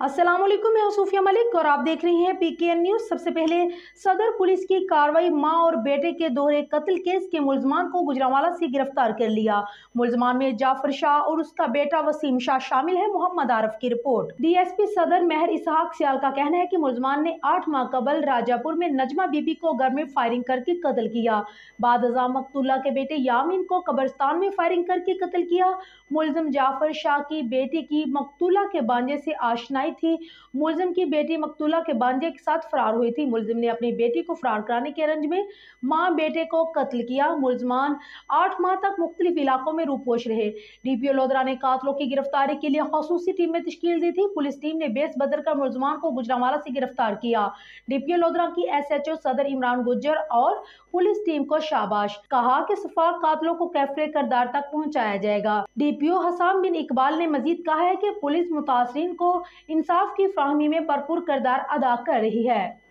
अस्सलाम वालेकुम, मैं सूफिया मलिक और आप देख रही हैं PKN न्यूज। सबसे पहले सदर पुलिस की कार्रवाई। मां और बेटे के दोहरे कत्ल केस के मुलजमान को गुजरांवाला से गिरफ्तार कर लिया। मुलजमान में जाफर शाह और उसका बेटा वसीम शाह शामिल है। मोहम्मद आरफ की रिपोर्ट। DSP सदर मेहर इसहाक सियाल का कहना है कि मुलजमान ने 8 माह कबल राजापुर में नजमा बीबी को घर में फायरिंग करके कत्ल किया। बाद अज़ा मकतूला के बेटे यामीन को कब्रिस्तान में फायरिंग करके कत्ल किया। मुलजिम जाफर शाह की बेटी की मकतूला के बांजे से आशनाई थी। मुलजिम की बेटी मकतूला के बांजे के साथ फरार हुई थी। मुलजिम ने अपनी बेटी को फरार कराने के रंज में मां बेटे को कत्ल किया। मुलजमान 8 माह तक मुख्तलिफ इलाकों में रूपोश रहे। DPO लोधरा ने कातलों की गिरफ्तारी के लिए खसूसी टीमें तश्कील दी थी। पुलिस टीम ने बेस बदर कर मुलजमान को गुजरांवाला से गिरफ्तार किया। DPO लोधरा की SHO सदर इमरान गुज्जर और पुलिस टीम को शाबाश, कहा कि सफाक कातलों को कैफरे करदार तक पहुंचाया जाएगा। DPO हसाम बिन इकबाल ने मजीद कहा है कि पुलिस मुतासरीन को इंसाफ की फराहमी में भरपूर किरदार अदा कर रही है।